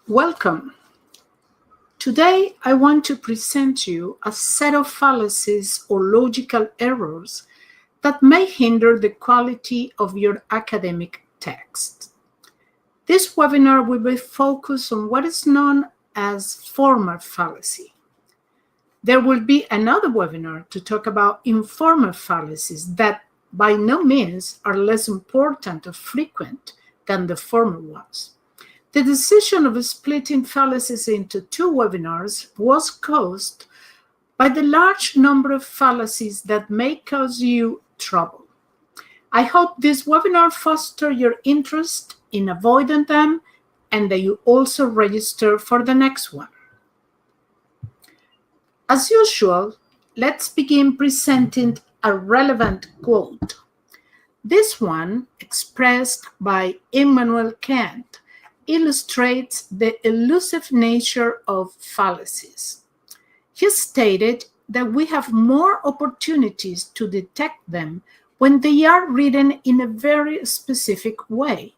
Welcome. Today, I want to present you a set of fallacies or logical errors that may hinder the quality of your academic text. This webinar will be focused on what is known as formal fallacy. There will be another webinar to talk about informal fallacies that by no means are less important or frequent than the former ones. The decision of splitting fallacies into two webinars was caused by the large number of fallacies that may cause you trouble. I hope this webinar fosters your interest in avoiding them and that you also register for the next one. As usual, let's begin presenting a relevant quote. This one, expressed by Immanuel Kant, illustrates the elusive nature of fallacies. He stated that we have more opportunities to detect them when they are written in a very specific way.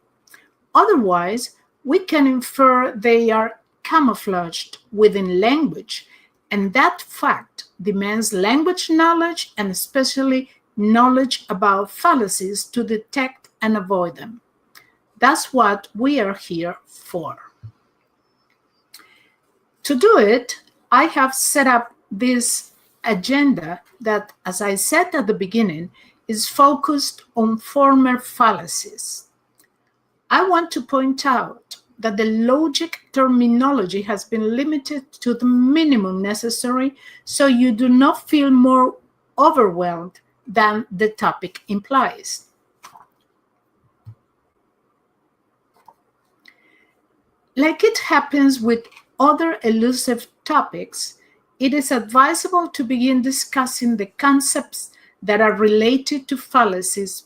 Otherwise, we can infer they are camouflaged within language, and that fact demands language knowledge and especially knowledge about fallacies to detect and avoid them. That's what we are here for. To do it, I have set up this agenda that, as I said at the beginning, is focused on formal fallacies. I want to point out that the logic terminology has been limited to the minimum necessary so you do not feel more overwhelmed than the topic implies. Like it happens with other elusive topics, it is advisable to begin discussing the concepts that are related to fallacies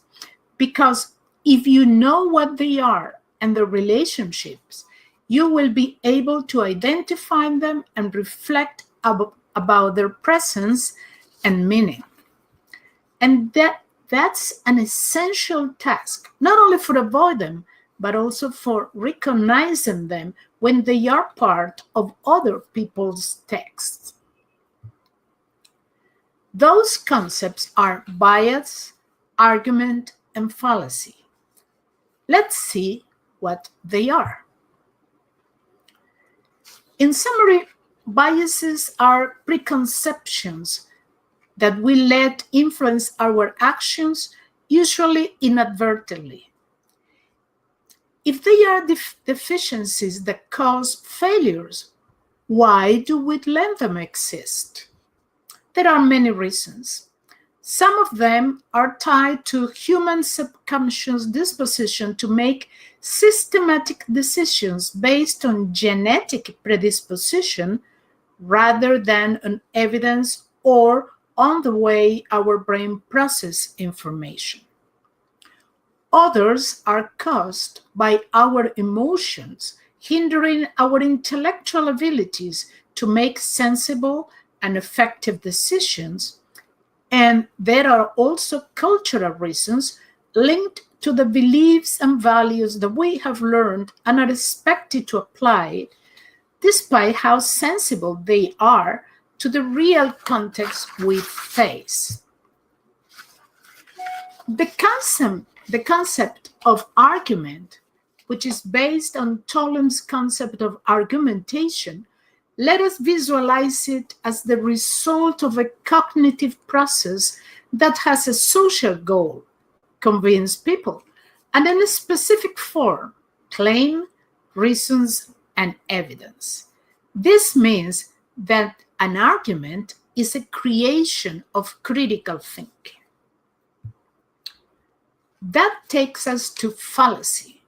because if you know what they are and their relationships, you will be able to identify them and reflect about their presence and meaning. And that's an essential task, not only for avoid them, but also for recognizing them when they are part of other people's texts. Those concepts are bias, argument, and fallacy. Let's see what they are. In summary, biases are preconceptions that we let influence our actions, usually inadvertently. If they are deficiencies that cause failures, why do we let them exist? There are many reasons. Some of them are tied to human subconscious disposition to make systematic decisions based on genetic predisposition rather than on evidence or on the way our brain processes information. Others are caused by our emotions, hindering our intellectual abilities to make sensible and effective decisions. And there are also cultural reasons linked to the beliefs and values that we have learned and are expected to apply, despite how sensible they are to the real context we face. The concept of argument, which is based on Tolem's concept of argumentation, let us visualize it as the result of a cognitive process that has a social goal, convince people, and in a specific form, claim, reasons, and evidence. This means that an argument is a creation of critical thinking. That takes us to fallacy.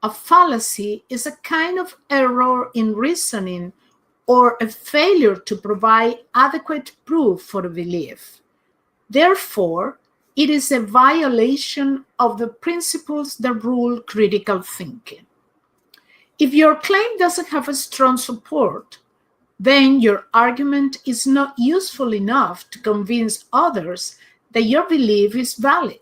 A fallacy is a kind of error in reasoning or a failure to provide adequate proof for a belief. Therefore, it is a violation of the principles that rule critical thinking. If your claim doesn't have a strong support, then your argument is not useful enough to convince others that your belief is valid.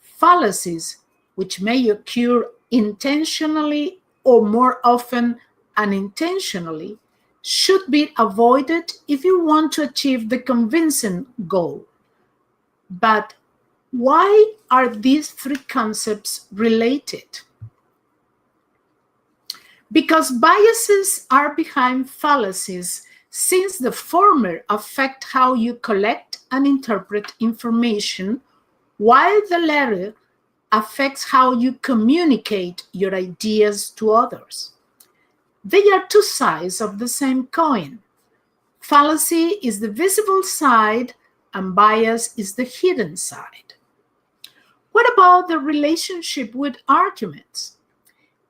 Fallacies, which may occur intentionally or more often unintentionally, should be avoided if you want to achieve the convincing goal. But why are these three concepts related? Because biases are behind fallacies, since the former affect how you collect and interpret information, while the latter affects how you communicate your ideas to others. They are two sides of the same coin. Fallacy is the visible side, and bias is the hidden side. What about the relationship with arguments?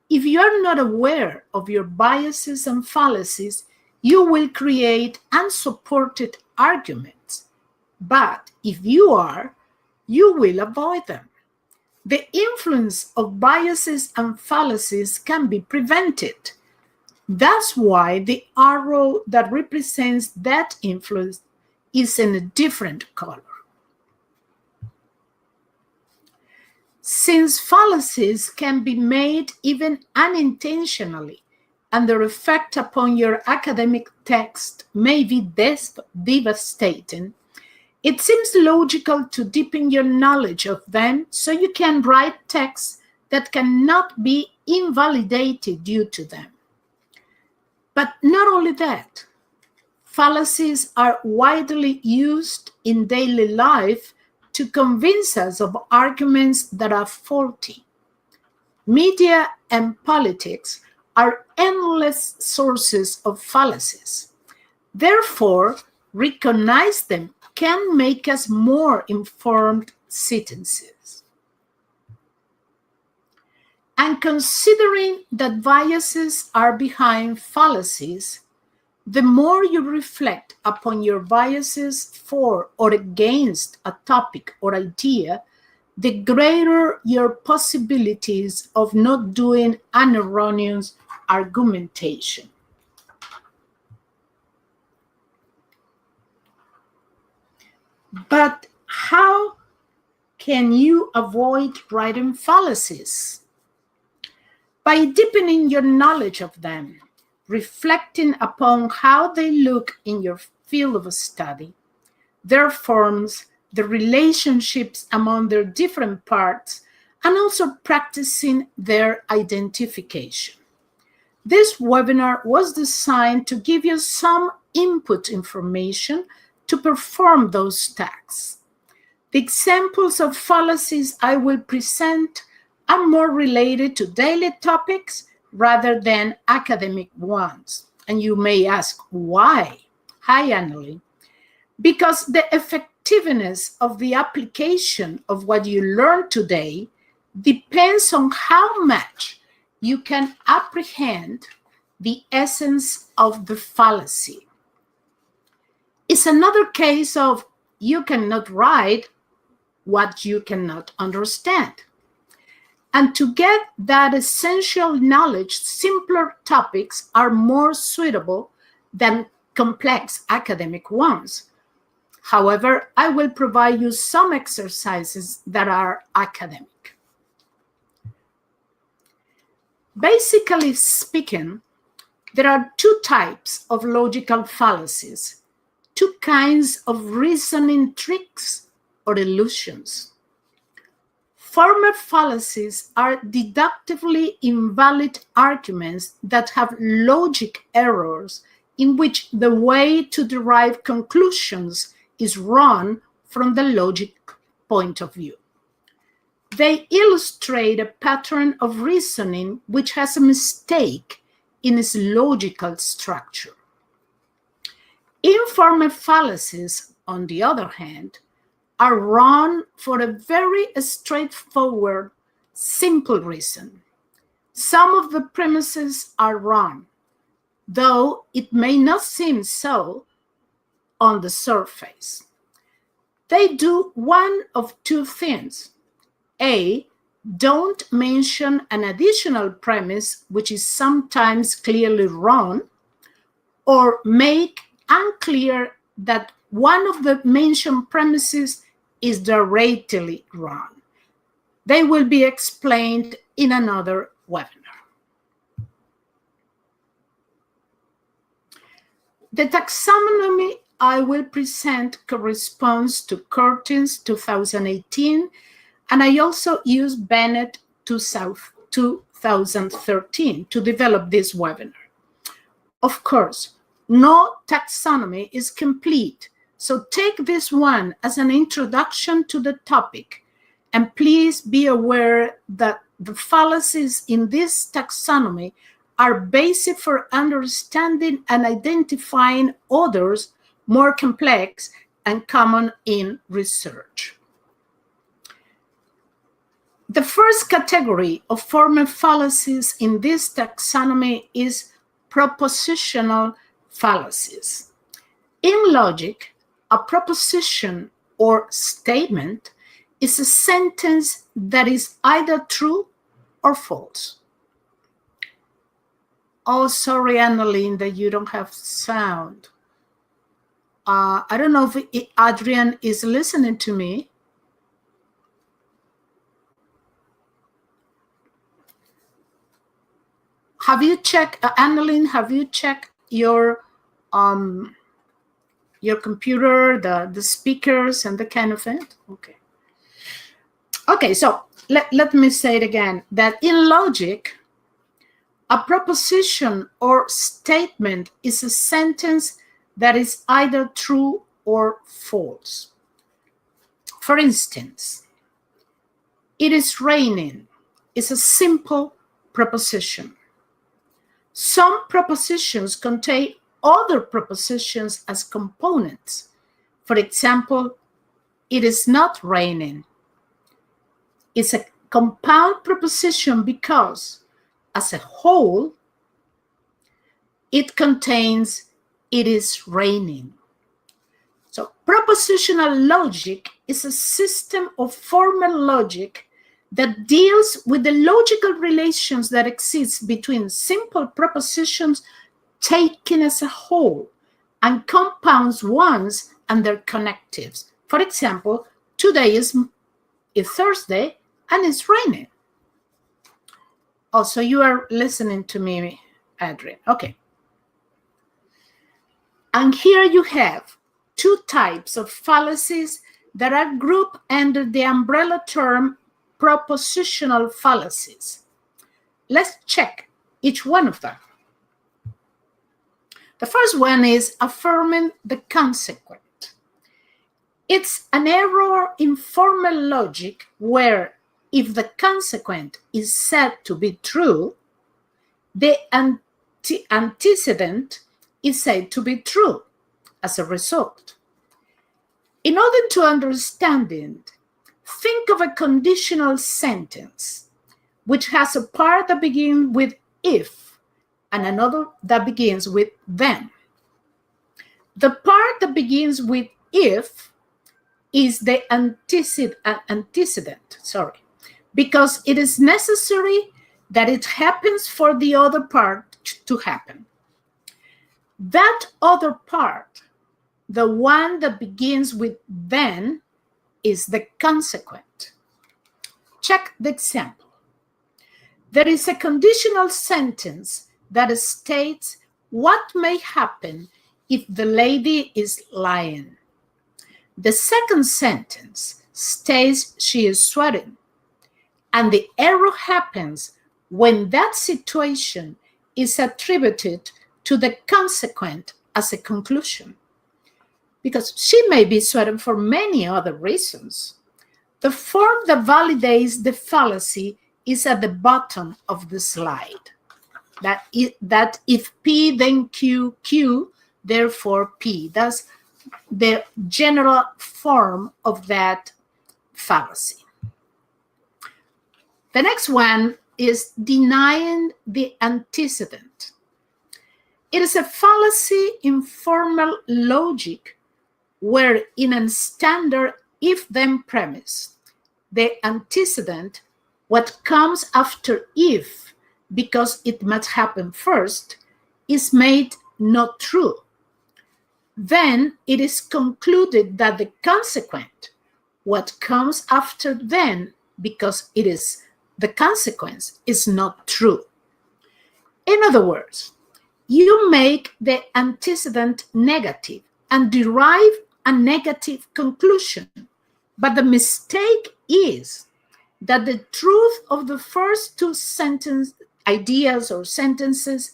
If you are not aware of your biases and fallacies, you will create unsupported arguments. But if you are, you will avoid them. The influence of biases and fallacies can be prevented. That's why the arrow that represents that influence is in a different color. Since fallacies can be made even unintentionally, and their effect upon your academic text may be devastating, it seems logical to deepen your knowledge of them so you can write texts that cannot be invalidated due to them. But not only that, fallacies are widely used in daily life to convince us of arguments that are faulty. Media and politics are endless sources of fallacies. Therefore, recognize them can make us more informed citizens. And considering that biases are behind fallacies, the more you reflect upon your biases for or against a topic or idea, the greater your possibilities of not doing an erroneous argumentation. But how can you avoid writing fallacies? By deepening your knowledge of them, reflecting upon how they look in your field of study, their forms, the relationships among their different parts, and also practicing their identification. This webinar was designed to give you some input information to perform those tasks. The examples of fallacies I will present are more related to daily topics rather than academic ones. And you may ask, why? Hi, Annalie. Because the effectiveness of the application of what you learned today depends on how much you can apprehend the essence of the fallacy. It's another case of you cannot write what you cannot understand. And to get that essential knowledge, simpler topics are more suitable than complex academic ones. However, I will provide you some exercises that are academic. Basically speaking, there are two types of logical fallacies, two kinds of reasoning tricks or illusions. Former fallacies are deductively invalid arguments that have logic errors in which the way to derive conclusions is wrong from the logic point of view. They illustrate a pattern of reasoning which has a mistake in its logical structure. Informal fallacies, on the other hand, are wrong for a very straightforward, simple reason. Some of the premises are wrong, though it may not seem so on the surface. They do one of two things. A, don't mention an additional premise which is sometimes clearly wrong, or make unclear that one of the mentioned premises is directly wrong. They will be explained in another webinar. The taxonomy I will present corresponds to Curtin's 2018, and I also used Bennett 2013 to develop this webinar. Of course, no taxonomy is complete, so take this one as an introduction to the topic, and please be aware that the fallacies in this taxonomy are basic for understanding and identifying others more complex and common in research. The first category of formal fallacies in this taxonomy is propositional fallacies. In logic, a proposition or statement is a sentence that is either true or false. Oh, sorry, Annalene, that you don't have sound. I don't know if Adrian is listening to me. Have you checked, Annalene, have you checked your computer, the speakers and the kind of thing? Okay. Okay, so let me say it again, that in logic, a proposition or statement is a sentence that is either true or false. For instance, it is raining is a simple proposition. Some propositions contain other propositions as components. For example, it is not raining. It's a compound proposition because, as a whole, it contains it is raining. So propositional logic is a system of formal logic that deals with the logical relations that exist between simple propositions taken as a whole and compounds ones and their connectives. For example, today is Thursday and it's raining. Also, you are listening to me, Adrian. Okay. And here you have two types of fallacies that are grouped under the umbrella term propositional fallacies. Let's check each one of them. The first one is affirming the consequent. It's an error in formal logic where if the consequent is said to be true, the antecedent is said to be true as a result. In order to understand it, think of a conditional sentence which has a part that begins with if and another that begins with then. The part that begins with if is the antecedent, because it is necessary that it happens for the other part to happen. That other part, the one that begins with then, is the consequent. Check the example. There is a conditional sentence that states what may happen if the lady is lying. The second sentence states she is sweating, and the error happens when that situation is attributed to the consequent as a conclusion, because she may be sweating for many other reasons. The form that validates the fallacy is at the bottom of the slide. That if P, then Q, Q, therefore P. That's the general form of that fallacy. The next one is denying the antecedent. It is a fallacy in formal logic where in a standard if-then premise, the antecedent, what comes after if, because it must happen first, is made not true. Then it is concluded that the consequent, what comes after then, because it is the consequence, is not true. In other words, you make the antecedent negative and derive a negative conclusion. But the mistake is that the truth of the first two ideas or sentences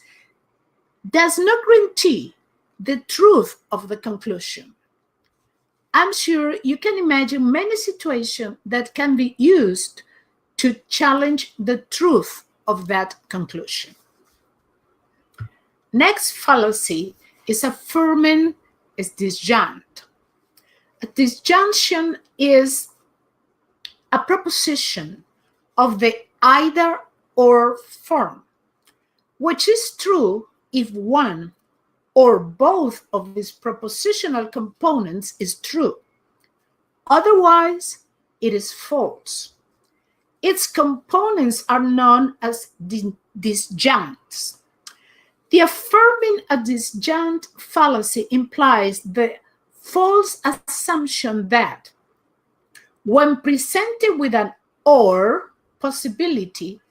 does not guarantee the truth of the conclusion. I'm sure you can imagine many situations that can be used to challenge the truth of that conclusion. Next fallacy is affirming a disjunct. A disjunction is a proposition of the either or form, which is true if one or both of its propositional components is true. Otherwise, it is false. Its components are known as disjuncts. The affirming a disjunct fallacy implies the false assumption that when presented with an or possibility,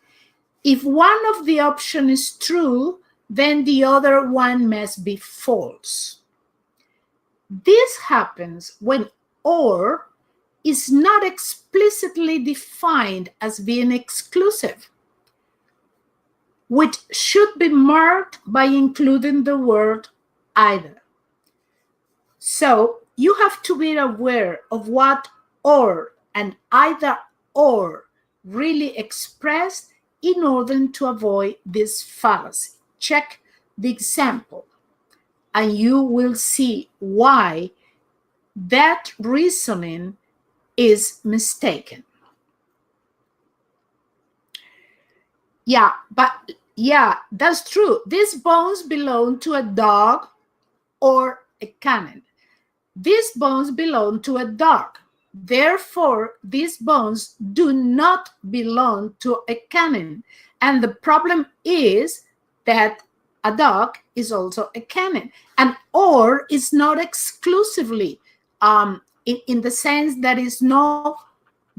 if one of the options is true, then the other one must be false. This happens when or is not explicitly defined as being exclusive, which should be marked by including the word either. So you have to be aware of what or and either or really express in order to avoid this fallacy. Check the example, and you will see why that reasoning is mistaken. Yeah, that's true. These bones belong to a dog or a cannon. These bones belong to a dog. Therefore, these bones do not belong to a cannon. And the problem is that a dog is also a cannon. And or is not exclusively in the sense that is no,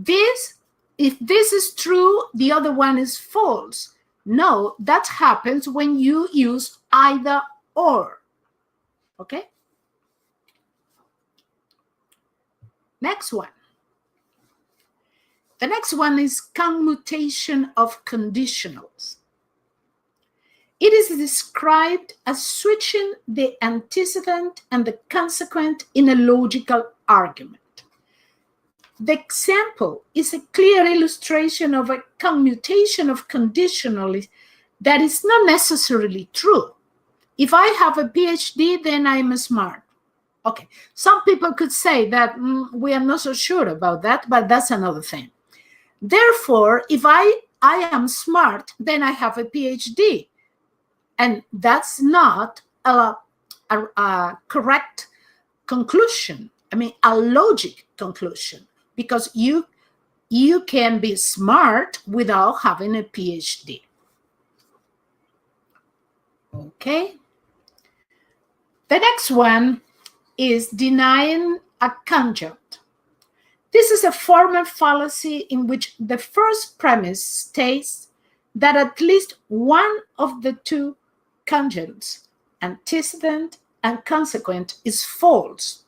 if this is true, the other one is false. No, that happens when you use either or. Okay? Next one. The next one is commutation of conditionals. It is described as switching the antecedent and the consequent in a logical argument. The example is a clear illustration of a commutation of conditionals that is not necessarily true. If I have a PhD, then I'm smart. Okay, some people could say that we are not so sure about that, but that's another thing. Therefore, if I am smart, then I have a PhD. And that's not a correct conclusion. I mean, a logic conclusion, because you can be smart without having a PhD. Okay. The next one is denying a conjunct. This is a formal fallacy in which the first premise states that at least one of the two conjuncts, antecedent and consequent, is false,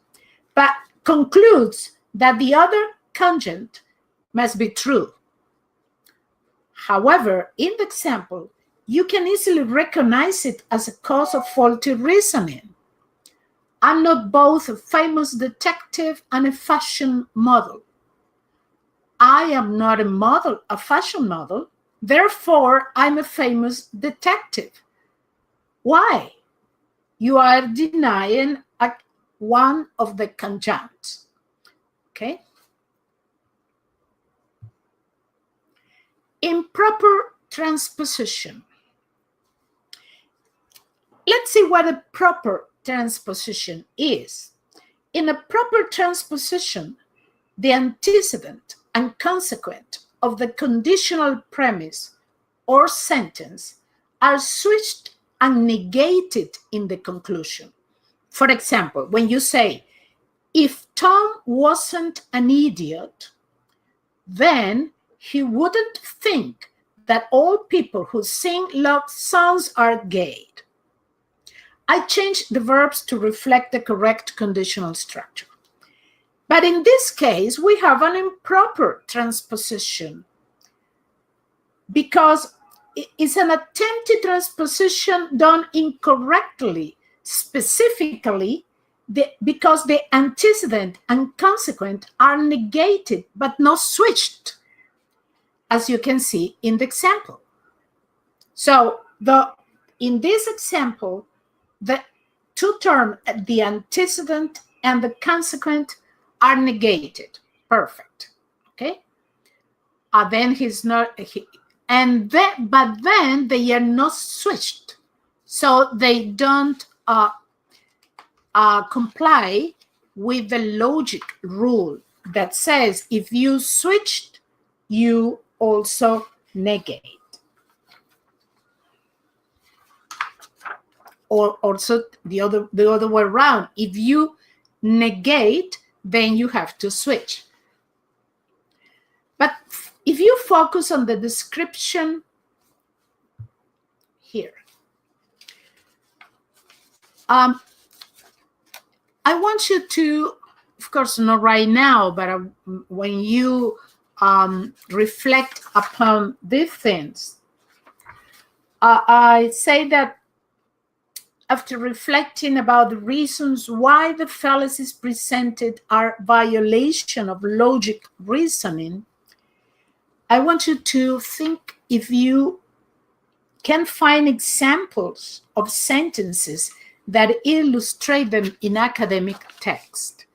but concludes that the other conjunct must be true. However, in the example, you can easily recognize it as a cause of faulty reasoning. I'm not both a famous detective and a fashion model. I am not a fashion model. Therefore, I'm a famous detective. Why? You are denying one of the conjuncts. Okay? Improper transposition. Let's see what a proper transposition is. In a proper transposition, the antecedent and consequent of the conditional premise or sentence are switched and negated in the conclusion. For example, when you say, if Tom wasn't an idiot, then he wouldn't think that all people who sing love songs are gay. I changed the verbs to reflect the correct conditional structure. But in this case, we have an improper transposition because it's an attempted transposition done incorrectly, specifically because the antecedent and consequent are negated but not switched, as you can see in the example. So in this example, the two terms, the antecedent and the consequent, are negated. Perfect. Okay. Then he's not, but then they are not switched, so they don't comply with the logic rule that says if you switched, you also negate. Or also the other way around. If you negate, then you have to switch. But if you focus on the description here, I want you to, of course, not right now, but when you reflect upon these things, I say that after reflecting about the reasons why the fallacies presented are violation of logic reasoning, I want you to think if you can find examples of sentences that illustrate them in academic text.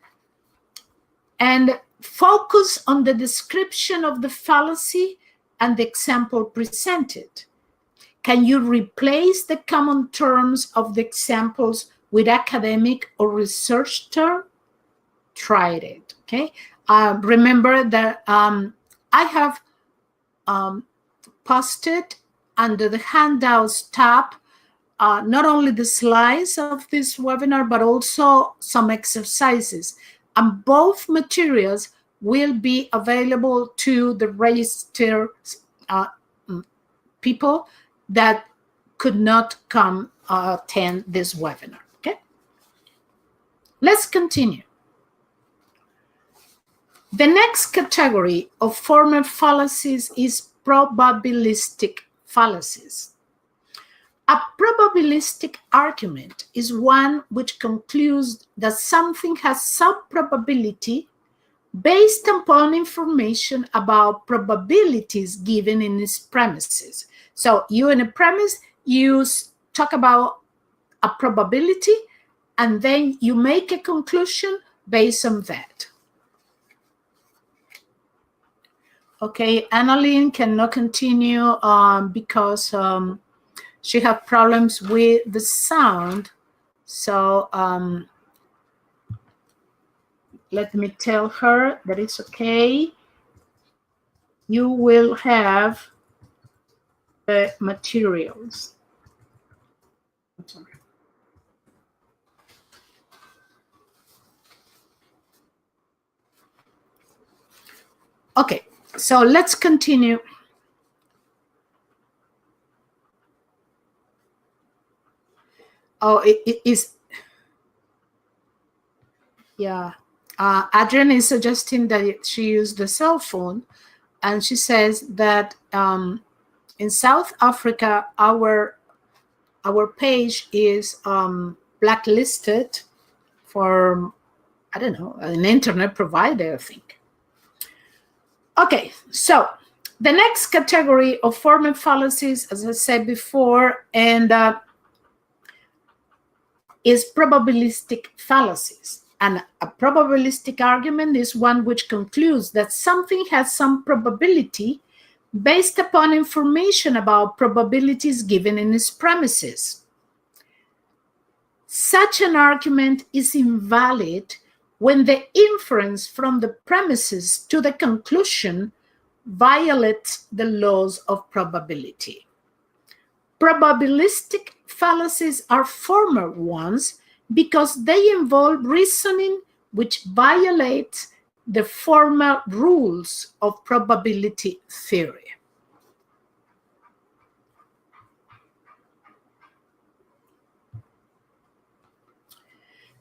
And focus on the description of the fallacy and the example presented. Can you replace the common terms of the examples with academic or research term? Try it, okay? Remember that I have posted under the handouts tab not only the slides of this webinar, but also some exercises. And both materials will be available to the registered people that could not come attend this webinar, okay? Let's continue. The next category of formal fallacies is probabilistic fallacies. A probabilistic argument is one which concludes that something has some probability based upon information about probabilities given in its premises. So you in a premise, you talk about a probability, and then you make a conclusion based on that. Okay, Annalyn cannot continue because she has problems with the sound. So let me tell her that it's okay. You will have the materials. Okay, so let's continue. Oh, it is. Yeah. Adrian is suggesting that she used the cell phone, and she says that in South Africa, our page is blacklisted for, I don't know, an internet provider, I think. Okay, so the next category of formal fallacies, as I said before, and is probabilistic fallacies. And a probabilistic argument is one which concludes that something has some probability based upon information about probabilities given in its premises. Such an argument is invalid when the inference from the premises to the conclusion violates the laws of probability. Probabilistic fallacies are formal ones because they involve reasoning which violates the formal rules of probability theory.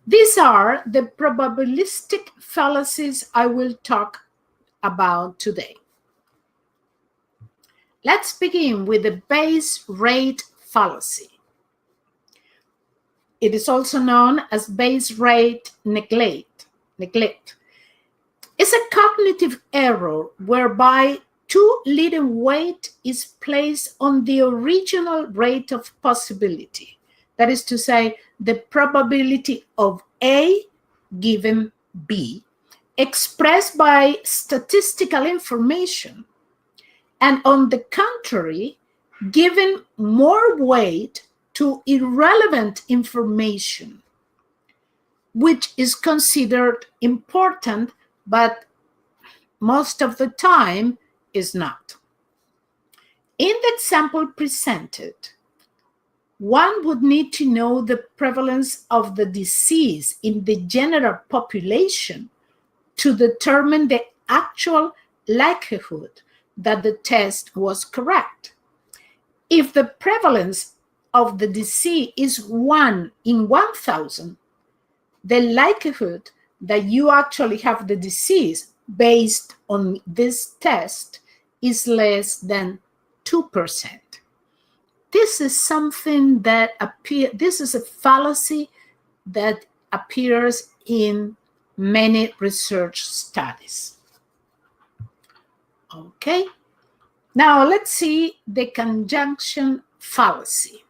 These are the probabilistic fallacies I will talk about today. Let's begin with the base rate fallacy. It is also known as base rate neglect. It's a cognitive error whereby too little weight is placed on the original rate of possibility. That is to say, the probability of A given B, expressed by statistical information, and on the contrary, given more weight to irrelevant information, which is considered important, but most of the time is not. In the example presented, one would need to know the prevalence of the disease in the general population to determine the actual likelihood that the test was correct. If the prevalence of the disease is 1 in 1,000, the likelihood that you actually have the disease based on this test is less than 2%. This is something that this is a fallacy that appears in many research studies. Okay, now let's see the conjunction fallacy.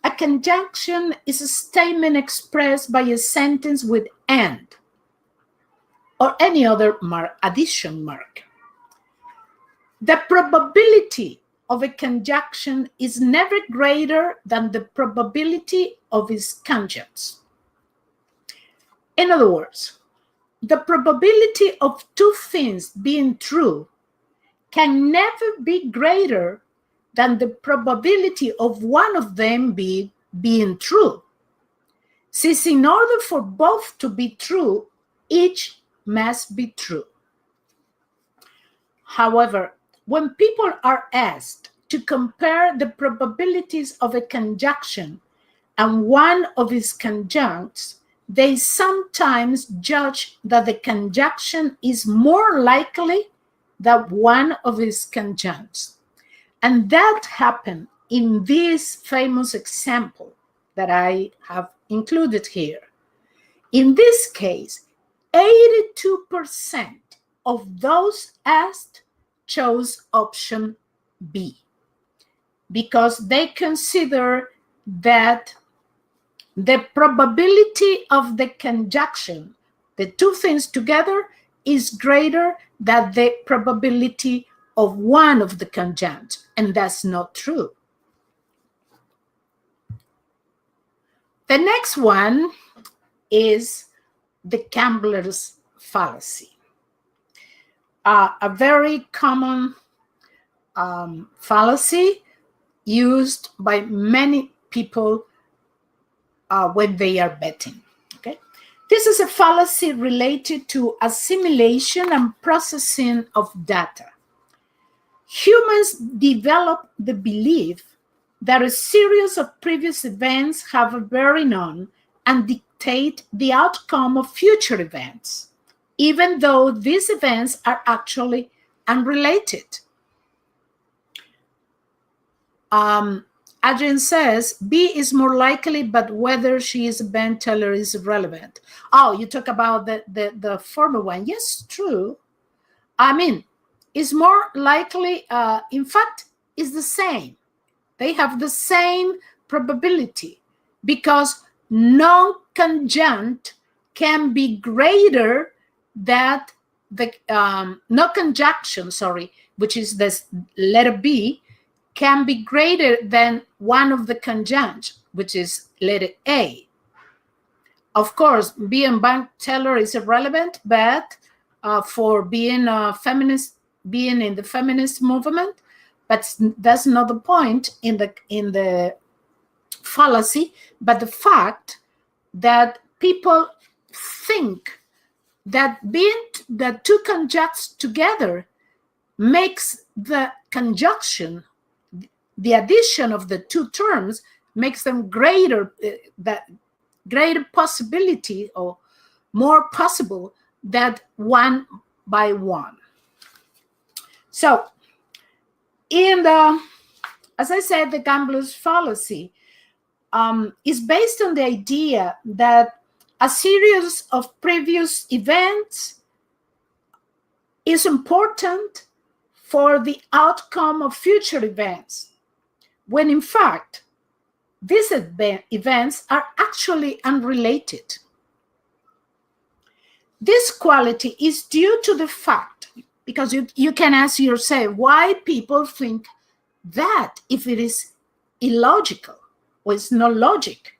A conjunction is a statement expressed by a sentence with and or any other addition mark. The probability of a conjunction is never greater than the probability of its conjuncts. In other words, the probability of two things being true can never be greater than the probability of one of them being true, since in order for both to be true, each must be true. However, when people are asked to compare the probabilities of a conjunction and one of its conjuncts, they sometimes judge that the conjunction is more likely than one of its conjuncts. And that happened in this famous example that I have included here. In this case, 82% of those asked chose option B because they consider that the probability of the conjunction, the two things together, is greater than the probability of one of the conjuncts, and that's not true. The next one is the gambler's fallacy. A very common fallacy used by many people when they are betting. Okay, this is a fallacy related to assimilation and processing of data. Humans develop the belief that a series of previous events have a bearing on and dictate the outcome of future events, even though these events are actually unrelated. Adrian says, B is more likely, but whether she is a bank teller is irrelevant. Oh, you talk about the former one. Yes, true. I mean, it's more likely, in fact, it's the same. They have the same probability because non-conjunct can be greater than the, no conjunction, sorry, which is this letter B, can be greater than one of the conjuncts, which is letter A. Of course, being bank teller is irrelevant, but for being a feminist, being in the feminist movement, but that's not the point in the fallacy, but the fact that people think that being the two conjuncts together makes the conjunction, the addition of the two terms makes them greater, that greater possibility or more possible than one by one. So, as I said, the gambler's fallacy is based on the idea that a series of previous events is important for the outcome of future events, when in fact, these events are actually unrelated. This quality is due to the fact, because you can ask yourself why people think that if it is illogical or it's no logic.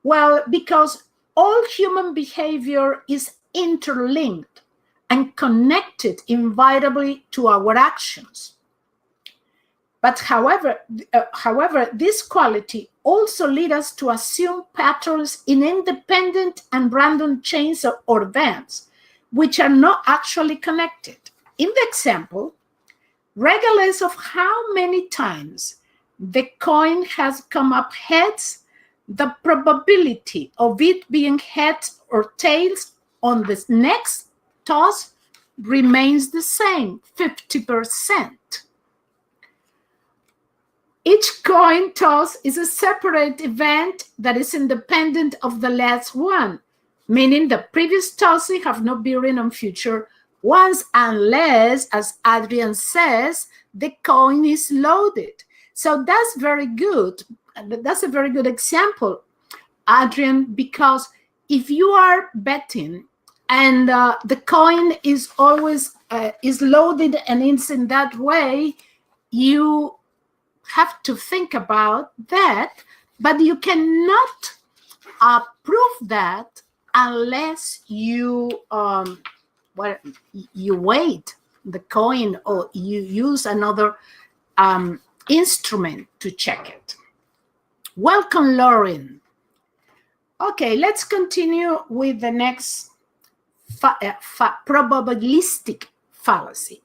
Well, because all human behavior is interlinked and connected inevitably to our actions. But however, this quality also leads us to assume patterns in independent and random chains or events, which are not actually connected. In the example, regardless of how many times the coin has come up heads, the probability of it being heads or tails on the next toss remains the same, 50%. Each coin toss is a separate event that is independent of the last one, meaning the previous tosses have no bearing on future ones unless, as Adrian says, the coin is loaded. So that's very good. That's a very good example, Adrian, because if you are betting and the coin is always is loaded and it's in that way, you have to think about that, but you cannot prove that unless you you weight the coin or you use another instrument to check it. Welcome, Lauren. Okay, let's continue with the next probabilistic fallacy.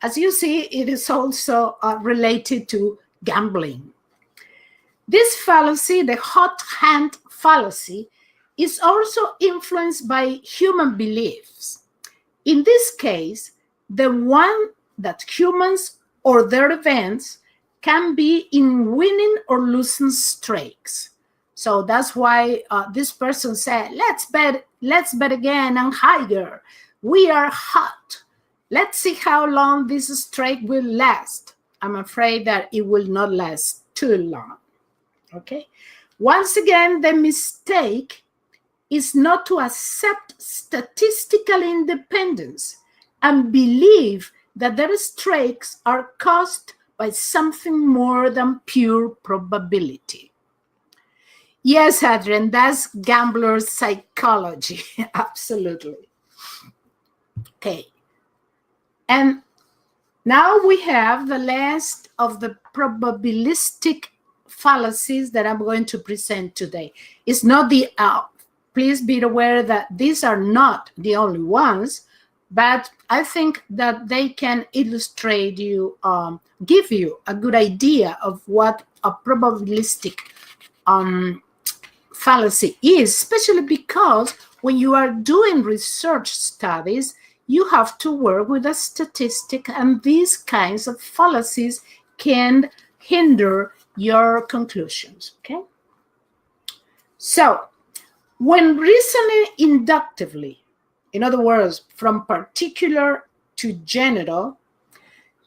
As you see, it is also related to gambling. This fallacy, the hot hand fallacy, is also influenced by human beliefs. In this case, the one that humans or their events can be in winning or losing streaks. So that's why this person said, let's bet again and higher. We are hot. Let's see how long this streak will last. I'm afraid that it will not last too long. Okay. Once again, the mistake is not to accept statistical independence and believe that their streaks are caused by something more than pure probability. Yes, Adrian, that's gambler psychology. Absolutely. Okay. And now we have the last of the probabilistic fallacies that I'm going to present today. It's not the, please be aware that these are not the only ones, but I think that they can illustrate you, give you a good idea of what a probabilistic fallacy is, especially because when you are doing research studies, you have to work with a statistic, and these kinds of fallacies can hinder your conclusions, okay? So, when reasoning inductively, in other words, from particular to general,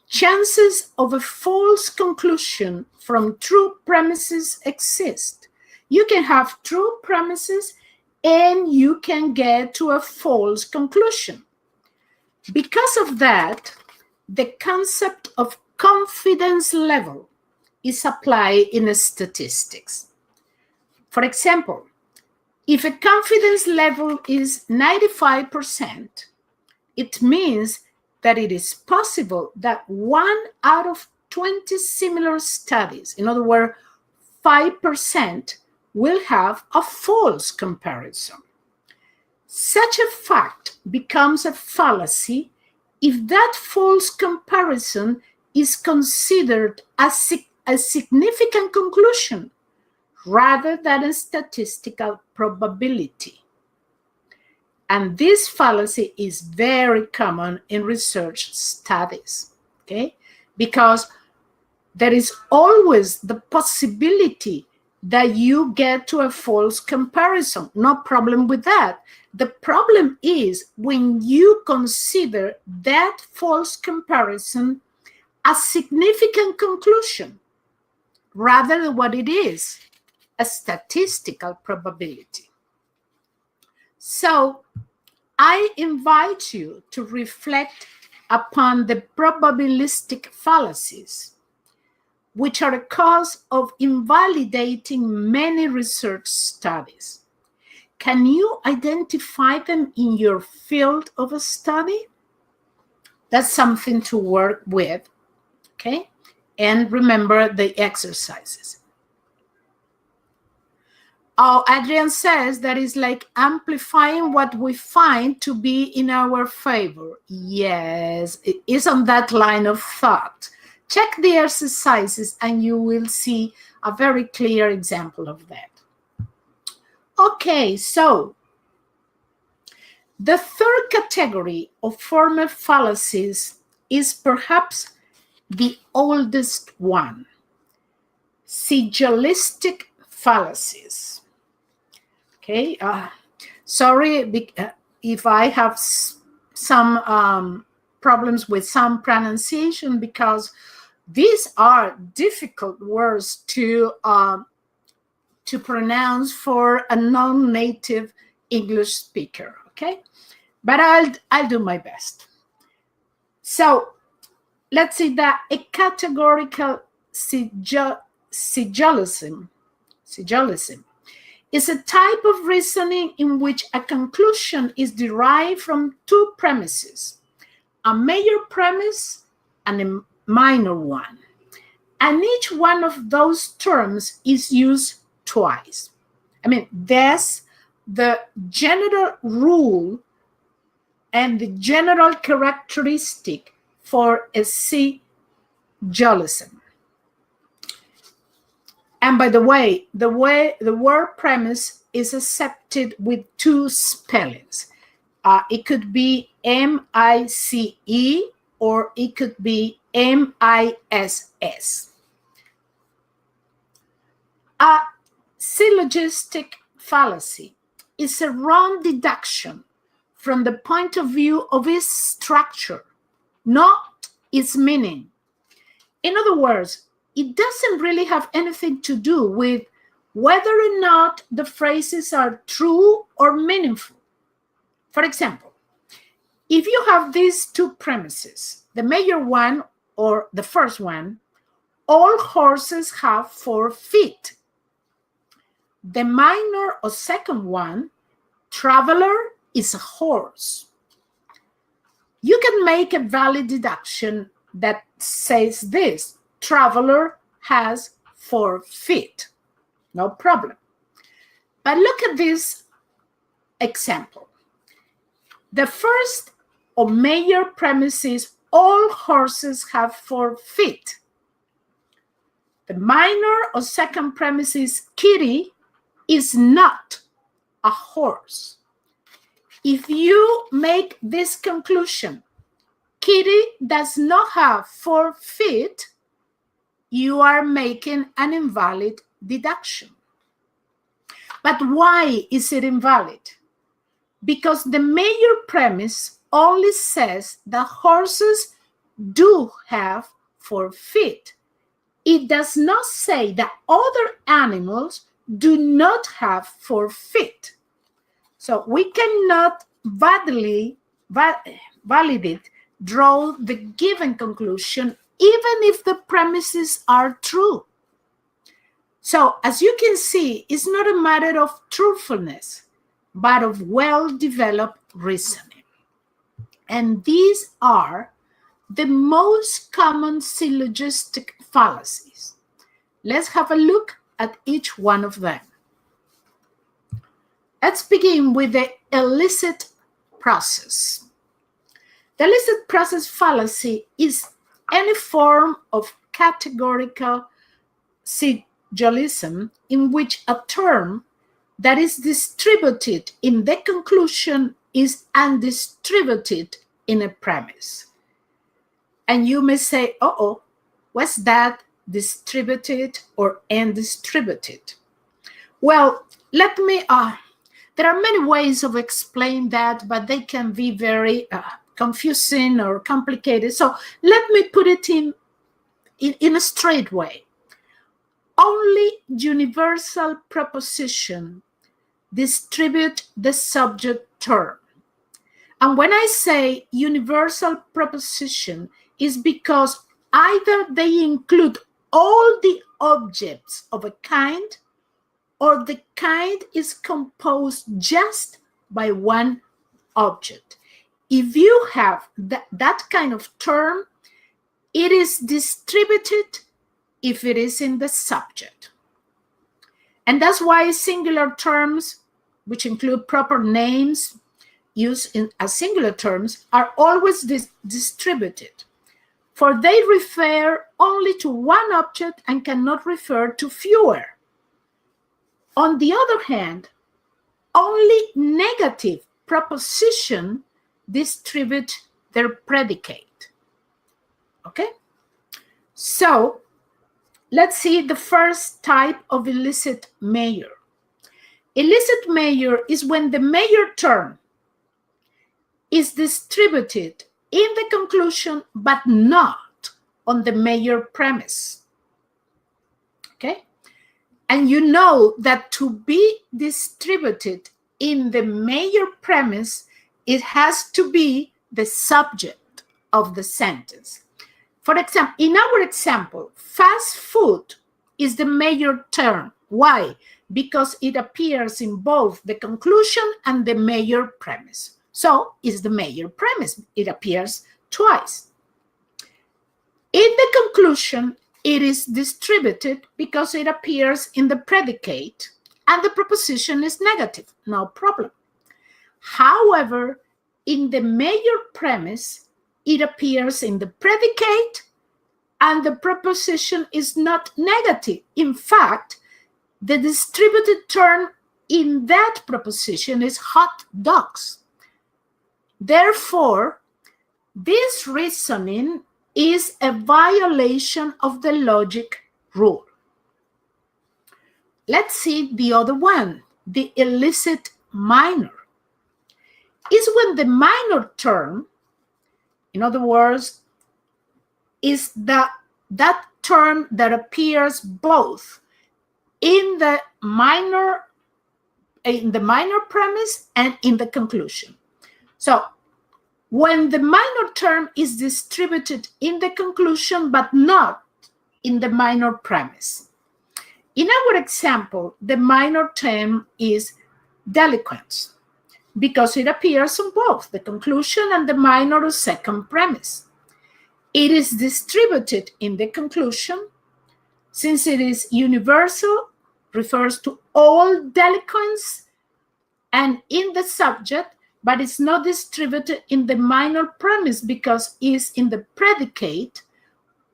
chances of a false conclusion from true premises exist. You can have true premises and you can get to a false conclusion. Because of that, the concept of confidence level is applied in statistics. For example, if a confidence level is 95%, it means that it is possible that 1 out of 20 similar studies, in other words, 5%, will have a false comparison. Such a fact becomes a fallacy if that false comparison is considered a significant conclusion. rather than a statistical probability. And this fallacy is very common in research studies, okay? Because there is always the possibility that you get to a false comparison. No problem with that. The problem is when you consider that false comparison a significant conclusion rather than what it is, a statistical probability. So I invite you to reflect upon the probabilistic fallacies, which are a cause of invalidating many research studies. Can you identify them in your field of study? That's something to work with, okay? And remember the exercises. Oh, Adrian says that is like amplifying what we find to be in our favor. Yes, it is on that line of thought. Check the exercises and you will see a very clear example of that. Okay, so the third category of formal fallacies is perhaps the oldest one, syllogistic fallacies. Okay, sorry if I have some problems with some pronunciation, because these are difficult words to pronounce for a non-native English speaker, okay? But I'll do my best. So let's see that a categorical syllogism is a type of reasoning in which a conclusion is derived from two premises, a major premise and a minor one. And each one of those terms is used twice. I mean, that's the general rule and the general characteristic for a syllogism. And by the way, the word premise is accepted with two spellings. It could be M-I-C-E or it could be M-I-S-S. A syllogistic fallacy is a wrong deduction from the point of view of its structure, not its meaning. In other words, it doesn't really have anything to do with whether or not the phrases are true or meaningful. For example, if you have these two premises, the major one or the first one, all horses have 4 feet. The minor or second one, traveler is a horse. You can make a valid deduction that says this: traveler has 4 feet. No problem. But look at this example. The first or major premise is all horses have 4 feet. The minor or second premise is Kitty is not a horse. If you make this conclusion, Kitty does not have 4 feet, you are making an invalid deduction. But why is it invalid? Because the major premise only says that horses do have 4 feet. It does not say that other animals do not have 4 feet. So we cannot validly draw the given conclusion even if the premises are true. So as you can see, it's not a matter of truthfulness, but of well-developed reasoning. And these are the most common syllogistic fallacies. Let's have a look at each one of them. Let's begin with the illicit process. The illicit process fallacy is any form of categorical dualism in which a term that is distributed in the conclusion is undistributed in a premise. And you may say, uh-oh, what's that, distributed or undistributed? Well, let me, there are many ways of explaining that, but they can be very confusing or complicated. So let me put it in a straight way. Only universal proposition distribute the subject term. And when I say universal proposition, is because either they include all the objects of a kind, or the kind is composed just by one object. If you have that kind of term, it is distributed if it is in the subject. And that's why singular terms, which include proper names used as singular terms, are always distributed, for they refer only to one object and cannot refer to fewer. On the other hand, only negative proposition distribute their predicate. Okay? So, let's see the first type of illicit measure. Illicit measure is when the measure term is distributed in the conclusion, but not on the measure premise. Okay? And you know that to be distributed in the measure premise, it has to be the subject of the sentence. For example, in our example, fast food is the measure term. Why? Because it appears in both the conclusion and the measure premise. So it's the measure premise. It appears twice. In the conclusion, it is distributed because it appears in the predicate and the proposition is negative. No problem. However, in the measure premise, it appears in the predicate and the proposition is not negative. In fact, the distributed term in that proposition is hot dogs. Therefore, this reasoning is a violation of the logic rule. Let's see the other one, the illicit minor. Is when the minor term, in other words, is that term that appears both in the minor premise and in the conclusion. So when the minor term is distributed in the conclusion but not in the minor premise. In our example, the minor term is delinquents because it appears on both the conclusion and the minor or second premise. It is distributed in the conclusion since it is universal, refers to all delinquents, and in the subject, but it's not distributed in the minor premise because it's in the predicate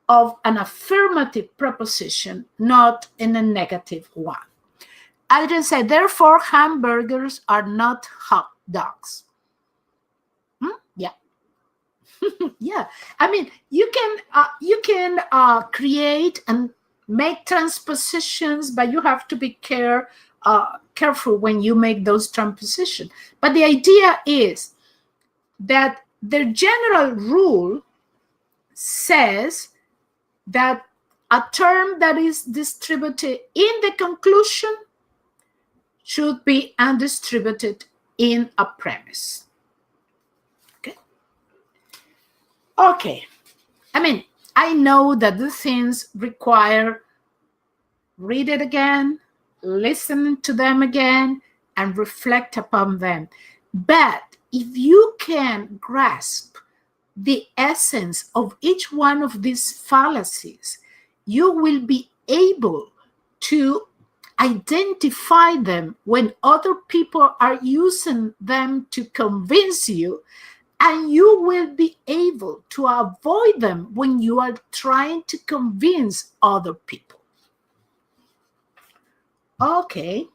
of an affirmative proposition, not in a negative one. I didn't say, therefore, hamburgers are not hot dogs. Yeah. Yeah. I mean, you can create and make transpositions, but you have to be careful when you make those transpositions. But the idea is that the general rule says that a term that is distributed in the conclusion should be undistributed in a premise. Okay. I mean, I know that the things require read it again, listen to them again, and reflect upon them. But if you can grasp the essence of each one of these fallacies, you will be able to identify them when other people are using them to convince you, and you will be able to avoid them when you are trying to convince other people. Okay.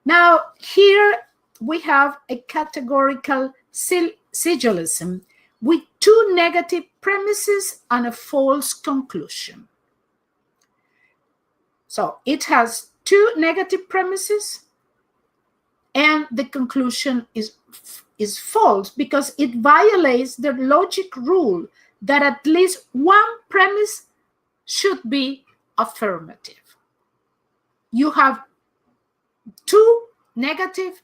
Now, here we have a categorical syllogism with two negative premises and a false conclusion. So it has two negative premises, and the conclusion is false because it violates the logic rule that at least one premise should be affirmative. You have two negative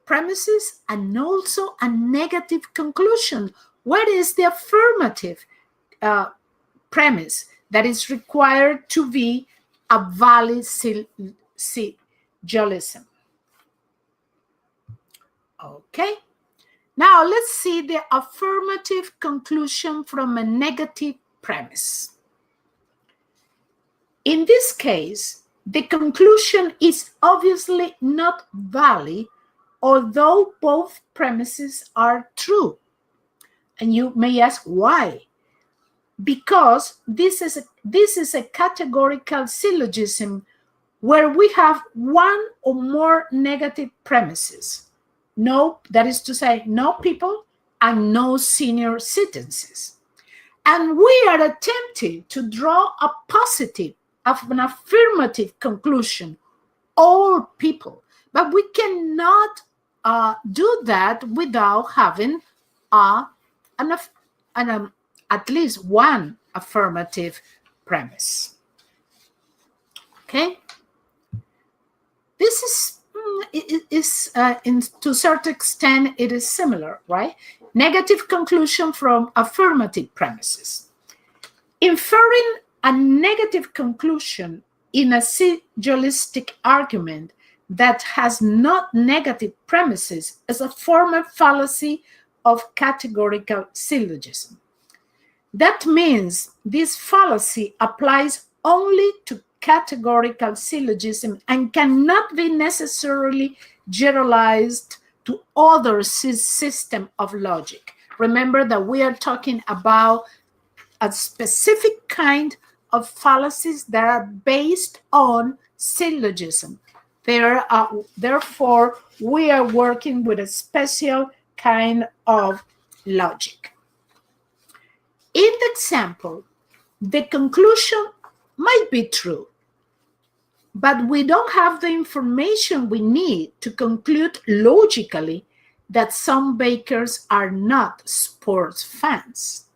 premises and also a negative conclusion. What is the affirmative premise that is required to be a valid syllogism? Okay. Now let's see the affirmative conclusion from a negative premise. In this case, the conclusion is obviously not valid, although both premises are true. And you may ask why? Because this is a categorical syllogism where we have one or more negative premises. No, that is to say, no people and no senior citizens. And we are attempting to draw a positive, an affirmative conclusion, all people. But we cannot do that without having at least one affirmative premise. Okay? This is to a certain extent, it is similar, right? Negative conclusion from affirmative premises. Inferring a negative conclusion in a syllogistic argument that has not negative premises is a formal fallacy of categorical syllogism. That means this fallacy applies only to categorical syllogism and cannot be necessarily generalized to other systems of logic. Remember that we are talking about a specific kind of fallacies that are based on syllogism. Therefore, we are working with a special kind of logic. In the example, the conclusion might be true, but we don't have the information we need to conclude logically that some bakers are not sports fans.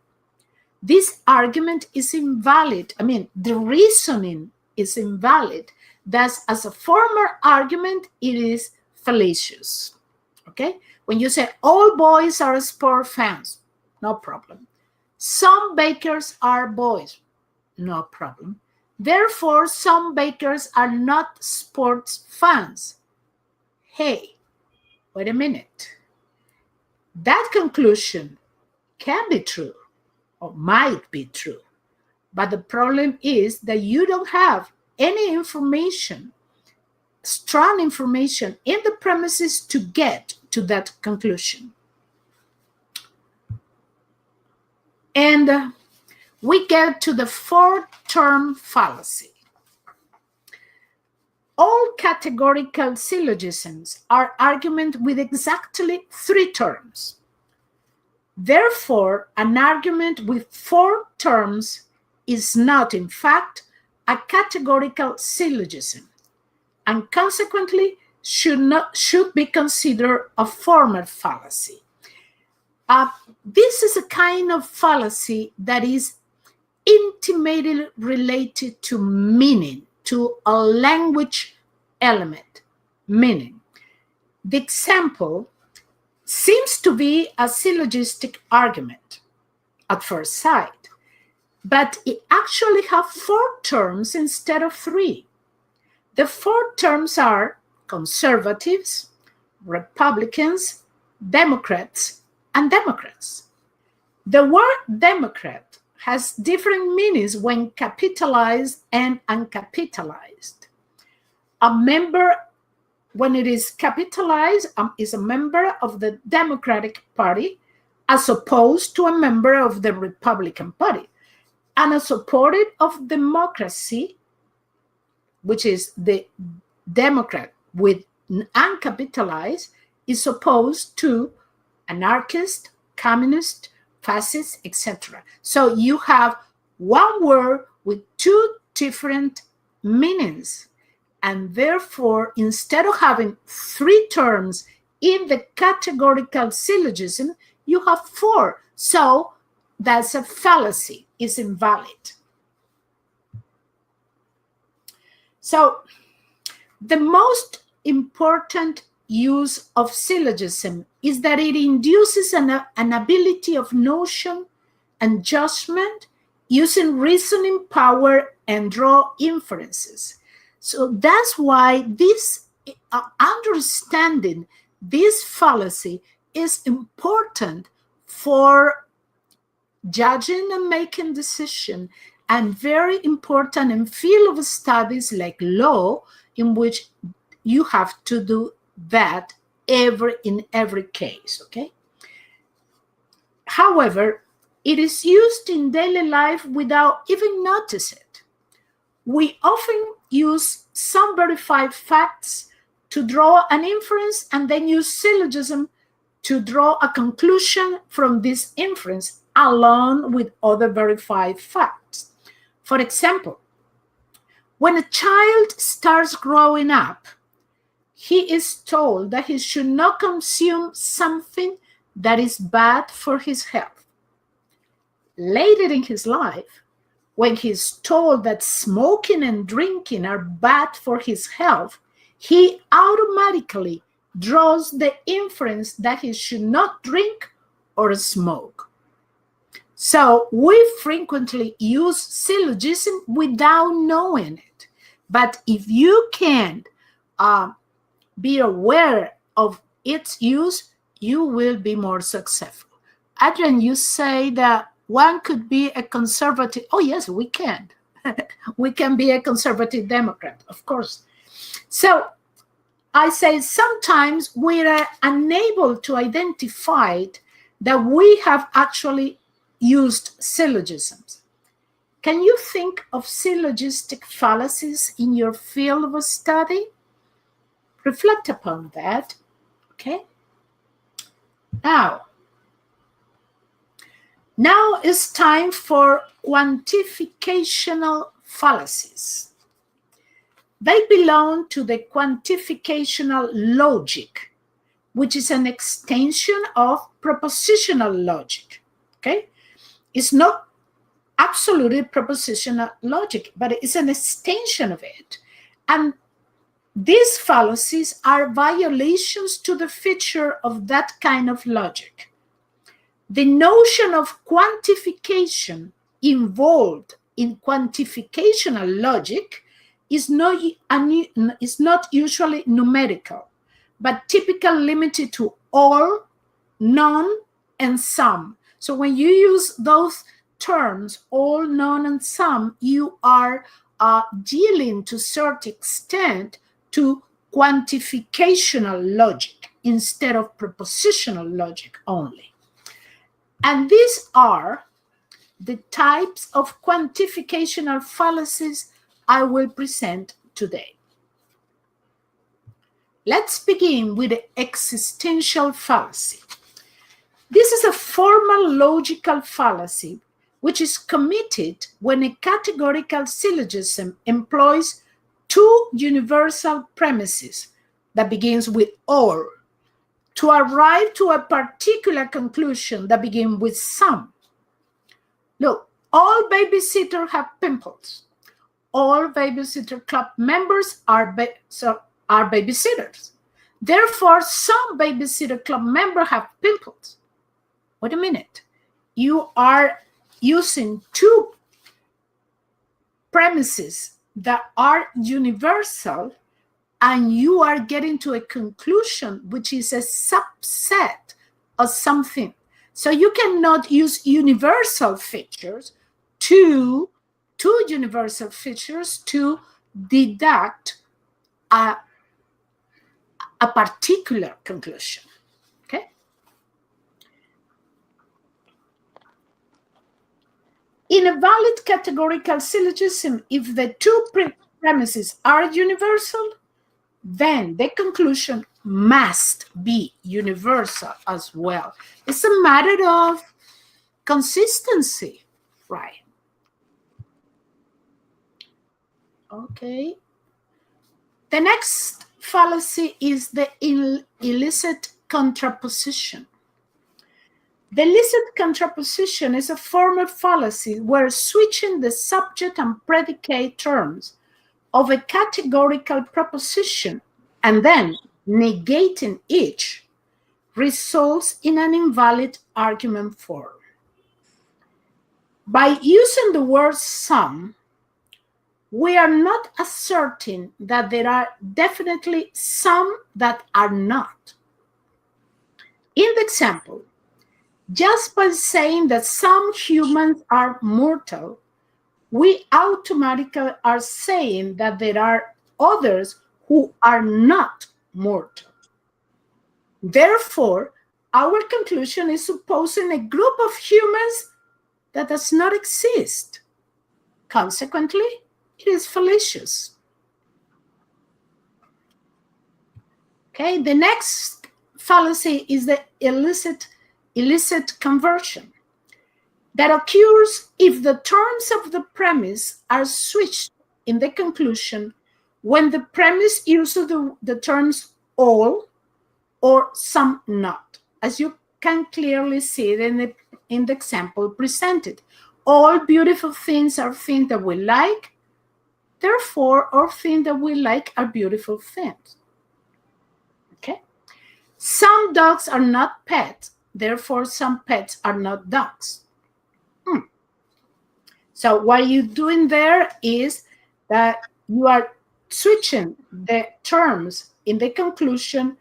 This argument is invalid. The reasoning is invalid. Thus, as a formal argument, it is fallacious. Okay? When you say all boys are sport fans, no problem. Some bakers are boys, no problem. Therefore, some bakers are not sports fans. Hey, wait a minute. That conclusion can be true or might be true. But the problem is that you don't have any information, strong information in the premises to get to that conclusion. And we get to the four-term fallacy. All categorical syllogisms are arguments with exactly three terms. Therefore, an argument with four terms is not, in fact, a categorical syllogism, and consequently should be considered a formal fallacy. This is a kind of fallacy that is intimately related to meaning, to a language element, meaning. The example seems to be a syllogistic argument at first sight, but it actually has four terms instead of three. The four terms are conservatives, Republicans, Democrats, and Democrats. The word Democrat has different meanings when capitalized and uncapitalized. A member, when it is capitalized, is a member of the Democratic Party as opposed to a member of the Republican Party. And a supporter of democracy, which is the Democrat with uncapitalized, is opposed to anarchist, communist, fascist, etc. So you have one word with two different meanings. And therefore, instead of having three terms in the categorical syllogism, you have four. So that's a fallacy, it's invalid. So the most important use of syllogism is that it induces an ability of notion and judgment using reasoning power and draw inferences. So that's why this understanding this fallacy is important for judging and making decisions, and very important in field of studies like law, in which you have to do that in every case, okay? However, it is used in daily life without even noticing it. We often use some verified facts to draw an inference and then use syllogism to draw a conclusion from this inference along with other verified facts. For example, when a child starts growing up, he is told that he should not consume something that is bad for his health. Later in his life, when he is told that smoking and drinking are bad for his health, he automatically draws the inference that he should not drink or smoke. So we frequently use syllogism without knowing it. But if you can be aware of its use, you will be more successful. Adrian, you say that one could be a conservative. Oh, yes, we can. We can be a conservative Democrat, of course. So I say sometimes we're unable to identify that we have actually used syllogisms. Can you think of syllogistic fallacies in your field of study? Reflect upon that, okay? Now it's time for quantificational fallacies. They belong to the quantificational logic, which is an extension of propositional logic, okay? It's not absolutely propositional logic, but it's an extension of it. And these fallacies are violations to the feature of that kind of logic. The notion of quantification involved in quantificational logic is not usually numerical, but typically limited to all, none, and some. So when you use those terms, all, none, and some, you are dealing to a certain extent to quantificational logic instead of propositional logic only. And these are the types of quantificational fallacies I will present today. Let's begin with the existential fallacy. This is a formal logical fallacy which is committed when a categorical syllogism employs two universal premises that begins with all to arrive to a particular conclusion that begins with some. Look, all babysitters have pimples. All babysitter club members are babysitters. Therefore, some babysitter club members have pimples. Wait a minute. You are using two premises that are universal, and you are getting to a conclusion which is a subset of something. So you cannot use universal features two universal features to deduct a particular conclusion. Okay? In a valid categorical syllogism, if the two premises are universal, then the conclusion must be universal as well. It's a matter of consistency, right? Okay. The next fallacy is the illicit contraposition. The illicit contraposition is a form of fallacy where switching the subject and predicate terms of a categorical proposition and then negating each results in an invalid argument form. By using the word some, we are not asserting that there are definitely some that are not. In the example, just by saying that some humans are mortal, we automatically are saying that there are others who are not mortal. Therefore, our conclusion is supposing a group of humans that does not exist. Consequently, it is fallacious. Okay, the next fallacy is the illicit conversion that occurs if the terms of the premise are switched in the conclusion when the premise uses the terms all or some not, as you can clearly see it in the example presented. All beautiful things are things that we like, therefore all things that we like are beautiful things. Okay? Some dogs are not pets, therefore some pets are not dogs. So what you're doing there is that you are switching the terms in the conclusion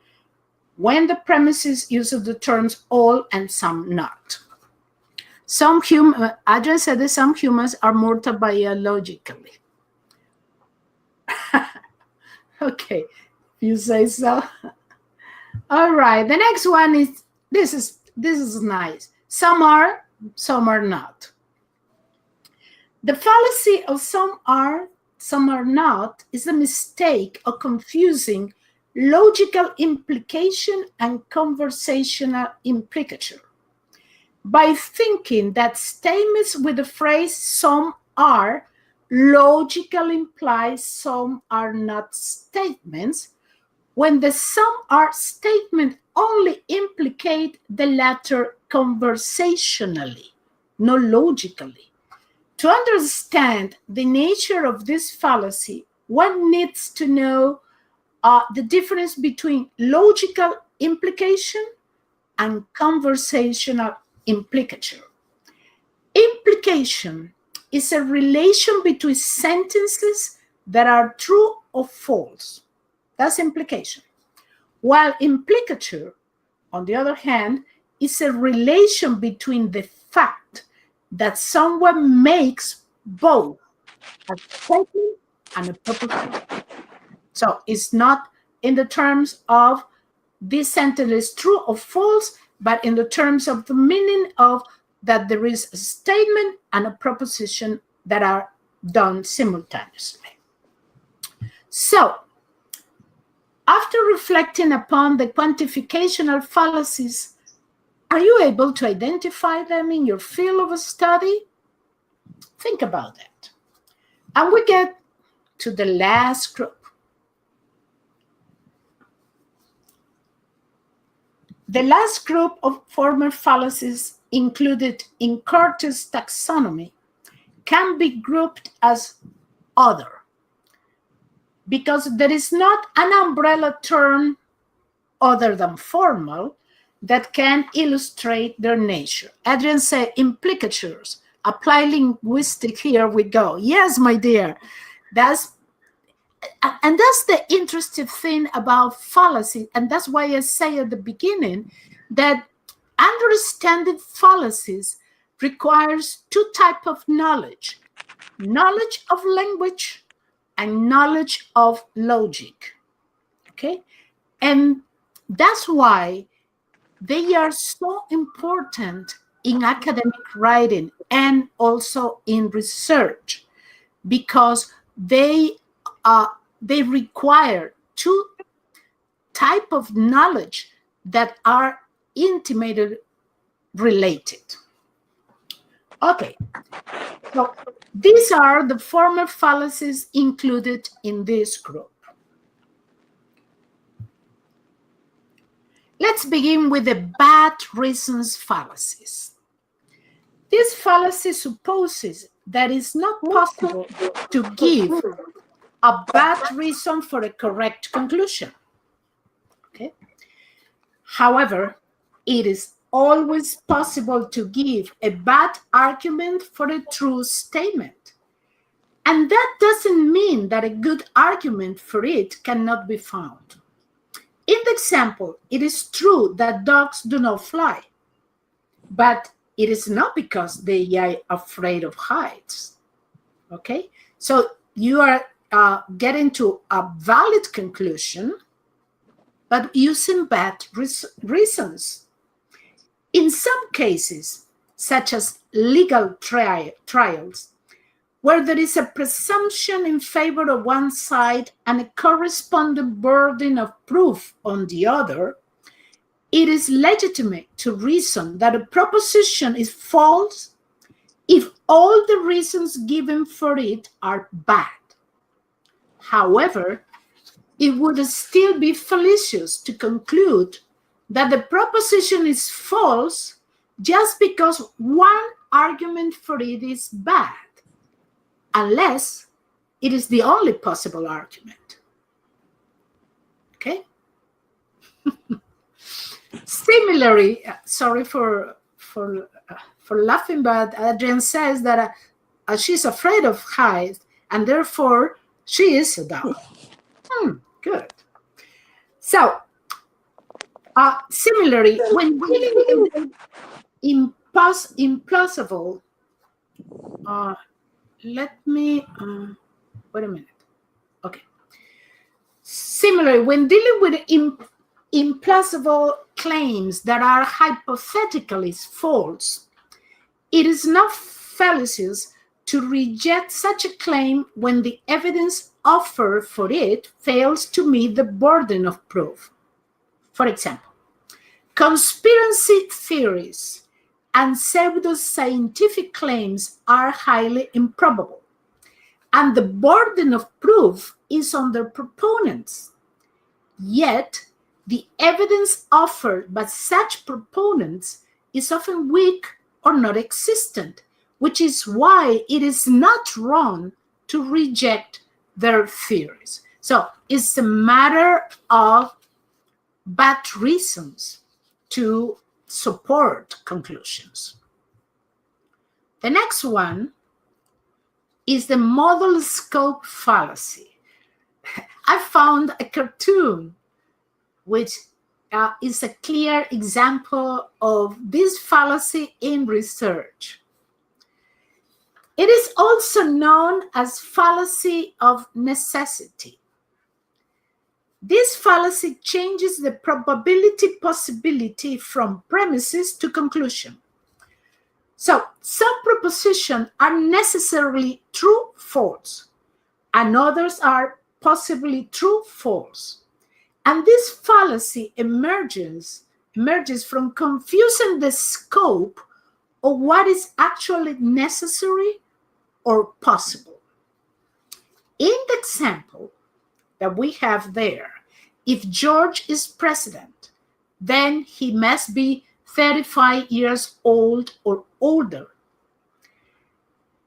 when the premises uses the terms all and some not. Adrian said that some humans are mortal biologically. Okay, you say so. All right, the next one is this is nice. Some are not. The fallacy of some are not is a mistake of confusing logical implication and conversational implicature. By thinking that statements with the phrase some are logically imply some are not statements, when the some are statement only implicate the latter conversationally, not logically. To understand the nature of this fallacy, one needs to know the difference between logical implication and conversational implicature. Implication is a relation between sentences that are true or false. That's implication. While implicature, on the other hand, is a relation between the fact that someone makes both a statement and a proposition. So it's not in the terms of this sentence is true or false, but in the terms of the meaning of that there is a statement and a proposition that are done simultaneously. So, after reflecting upon the quantificational fallacies, are you able to identify them in your field of study? Think about that. And we get to the last group. The last group of former fallacies included in Curtis' taxonomy can be grouped as other, because there is not an umbrella term other than formal that can illustrate their nature. Adrian said implicatures. Apply linguistic, here we go. Yes, my dear. That's the interesting thing about fallacy, and that's why I say at the beginning that understanding fallacies requires two types of knowledge: knowledge of language and knowledge of logic. Okay? And that's why they are so important in academic writing and also in research, because they they require two types of knowledge that are intimately related. Okay, so these are the former fallacies included in this group. Let's begin with the bad reasons fallacies. This fallacy supposes that it's not possible to give a bad reason for a correct conclusion. Okay? However, it is always possible to give a bad argument for a true statement. And that doesn't mean that a good argument for it cannot be found. In the example, it is true that dogs do not fly, but it is not because they are afraid of heights. Okay? So you are getting to a valid conclusion, but using bad reasons. In some cases, such as legal trials, where there is a presumption in favor of one side and a corresponding burden of proof on the other, it is legitimate to reason that a proposition is false if all the reasons given for it are bad. However, it would still be fallacious to conclude that the proposition is false just because one argument for it is bad, unless it is the only possible argument. Okay? Similarly, sorry for laughing, but Adrienne says that she's afraid of heights and therefore she is a dog. Good. So, similarly, when dealing with implausible, let me, wait a minute. Okay. Similarly, when dealing with implausible claims that are hypothetically false, it is not fallacious to reject such a claim when the evidence offered for it fails to meet the burden of proof. For example, conspiracy theories and pseudoscientific claims are highly improbable, and the burden of proof is on their proponents. Yet, the evidence offered by such proponents is often weak or not existent, which is why it is not wrong to reject their theories. So it's a matter of bad reasons to support conclusions. The next one is the model scope fallacy. I found a cartoon which is a clear example of this fallacy in research. It is also known as fallacy of necessity. This fallacy changes the probability possibility from premises to conclusion. So some propositions are necessarily true, false, and others are possibly true, false. And this fallacy emerges from confusing the scope of what is actually necessary or possible. In the example that we have there, if George is president, then he must be 35 years old or older.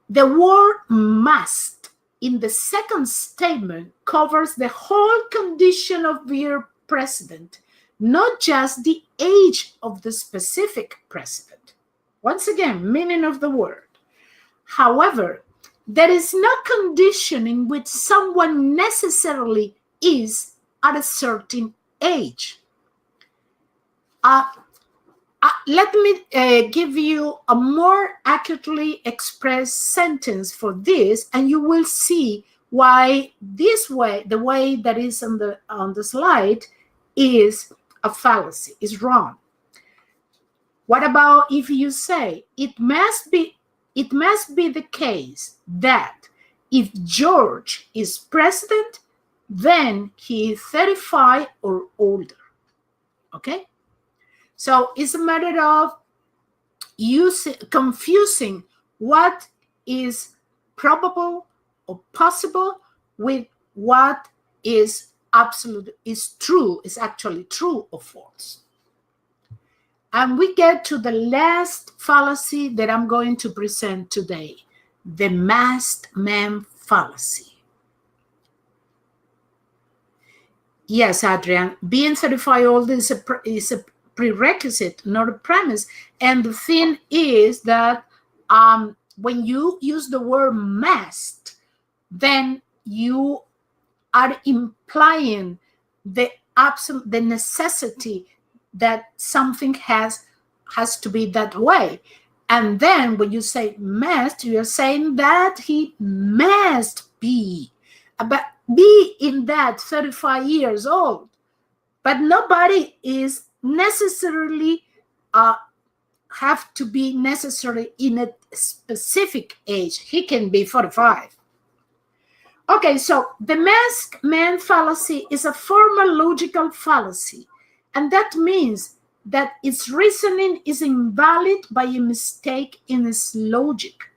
The word must in the second statement covers the whole condition of your president, not just the age of the specific president. Once again, meaning of the word. However, there is no condition in which someone necessarily is at a certain age. Let me give you a more accurately expressed sentence for this, and you will see why this way, the way that is on the slide, is a fallacy, is wrong. What about if you say it must be the case that If George is president, then he is 35 or older. Okay? So it's a matter of confusing what is probable or possible with what is absolute, is true, is actually true or false. And we get to the last fallacy that I'm going to present today, the masked man fallacy. Yes, Adrian, being 35 old is a prerequisite, not a premise. And the thing is that when you use the word masked, then you are implying the necessity that something has to be that way. And then when you say must, you're saying that he must be in that 35 years old. But nobody is necessarily have to be necessary in a specific age. He can be 45. Okay, so the masked man fallacy is a formal logical fallacy, and that means that its reasoning is invalid by a mistake in its logic.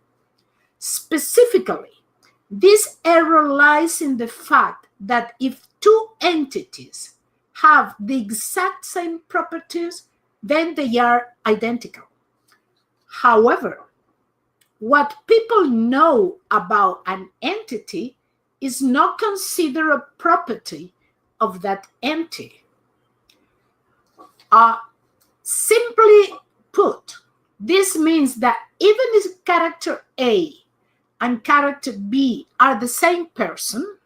Specifically, this error lies in the fact that if two entities have the exact same properties, then they are identical. However, what people know about an entity is not considered a property of that entity. Simply put, this means that even if character A and character B are the same person,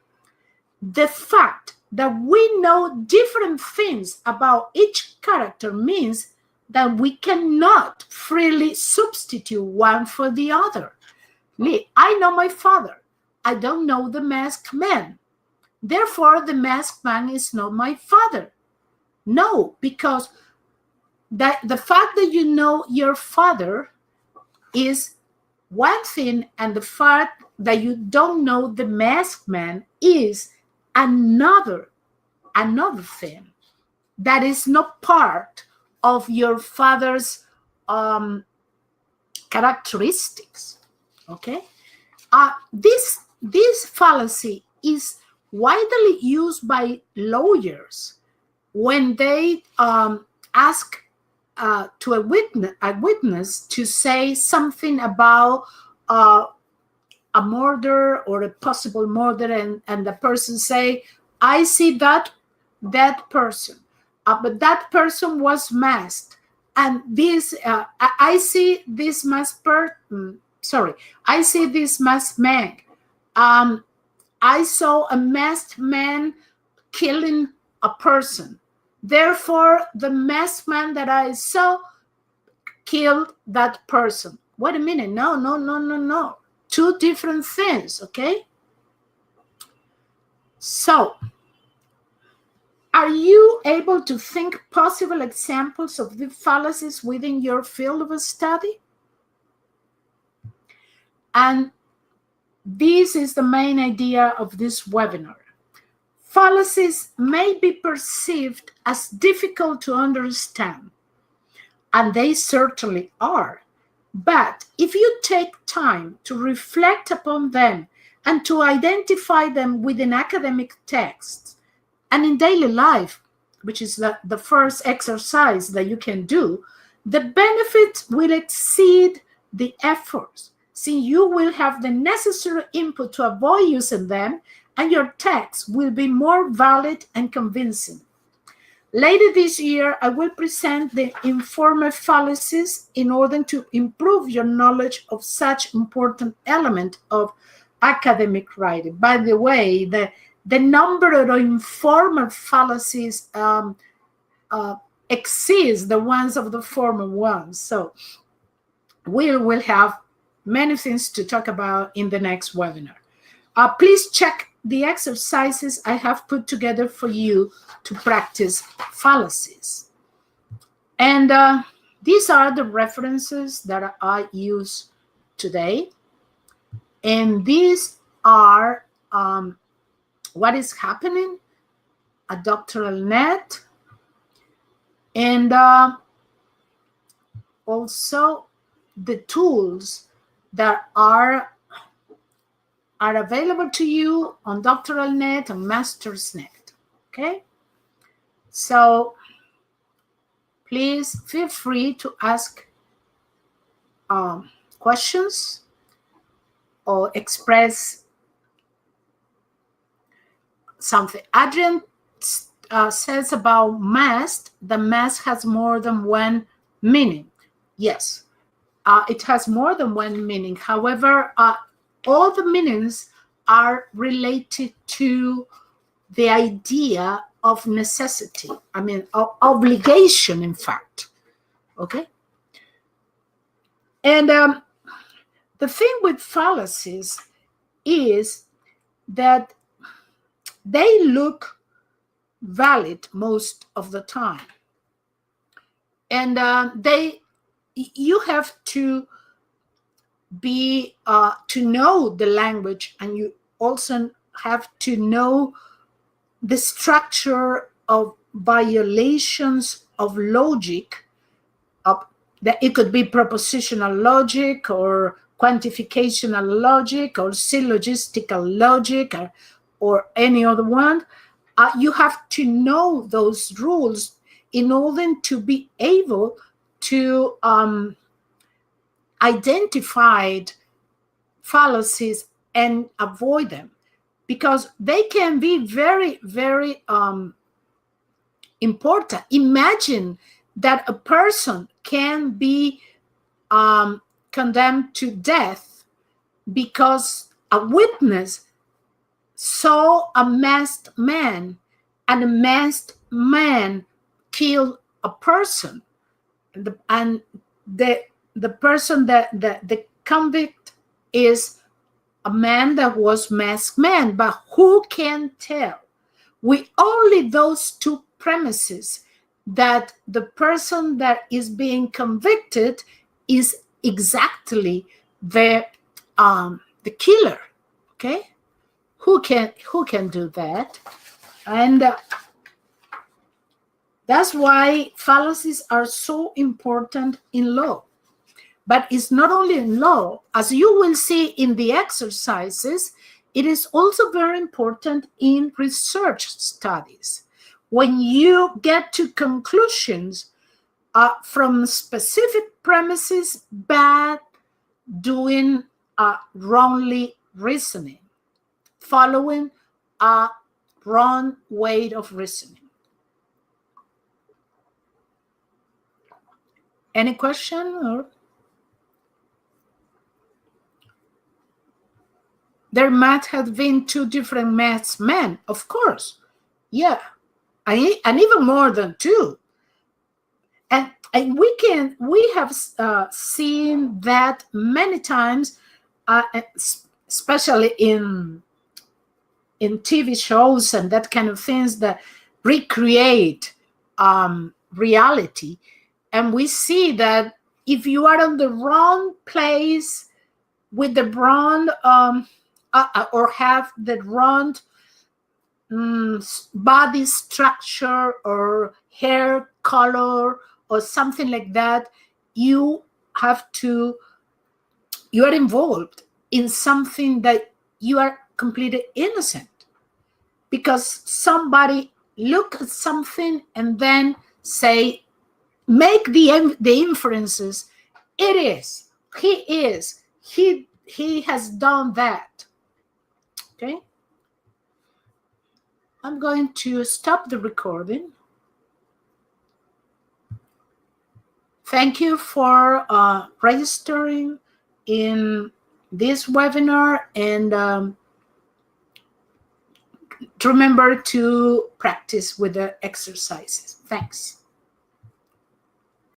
the fact that we know different things about each character means that we cannot freely substitute one for the other. I know my father. I don't know the masked man. Therefore, the masked man is not my father. No, because the fact that you know your father is one thing, and the fact that you don't know the masked man is another thing that is not part of your father's characteristics. Okay, this fallacy is widely used by lawyers when they ask to a witness to say something about a murder or a possible murder, and the person say, I see that person, but that person was masked, and this I see this masked I see this masked man. I saw a masked man killing a person. Therefore, the masked man that I saw killed that person. Wait a minute. No. Two different things, okay? So, are you able to think possible examples of the fallacies within your field of study? And this is the main idea of this webinar. Fallacies may be perceived as difficult to understand, and they certainly are. But if you take time to reflect upon them and to identify them within academic texts and in daily life, which is the first exercise that you can do, the benefits will exceed the efforts, since you will have the necessary input to avoid using them, and your text will be more valid and convincing. Later this year, I will present the informal fallacies in order to improve your knowledge of such important element of academic writing. By the way, the number of informal fallacies exceeds the ones of the formal ones. So we will have many things to talk about in the next webinar. Please check the exercises I have put together for you to practice fallacies. And these are the references that I use today. And these are what is happening at Doctoral Net, and also the tools that are available to you on Doctoral Net and Masters Net. Okay, so please feel free to ask questions or express something. Adrian says about mask, the mask has more than one meaning. Yes, it has more than one meaning. However, all the meanings are related to the idea of necessity. I mean, obligation, in fact. Okay? And the thing with fallacies is that they look valid most of the time. And you have to be to know the language, and you also have to know the structure of violations of logic. That it could be propositional logic or quantificational logic or syllogistical logic or any other one. You have to know those rules in order to be able to identify fallacies and avoid them, because they can be very, very important. Imagine that a person can be condemned to death because a witness saw a masked man, and a masked man killed a person, and the person that the convict is a man that was masked man. But who can tell, with only those two premises, that the person that is being convicted is exactly the killer? Okay, who can do that? And that's why fallacies are so important in law. But it's not only in law. As you will see in the exercises, it is also very important in research studies. When you get to conclusions from specific premises, but doing wrongly reasoning, following a wrong way of reasoning. Any question? Or there might have been two different masked men, of course. Yeah, and even more than two. And we have seen that many times, especially in TV shows and that kind of things that recreate reality. And we see that if you are on the wrong place with the wrong or have the wrong body structure or hair color or something like that, you are involved in something that you are completely innocent, because somebody look at something and then make the inferences. He has done that. Okay, I'm going to stop the recording. Thank you for registering in this webinar, and remember to practice with the exercises. Thanks.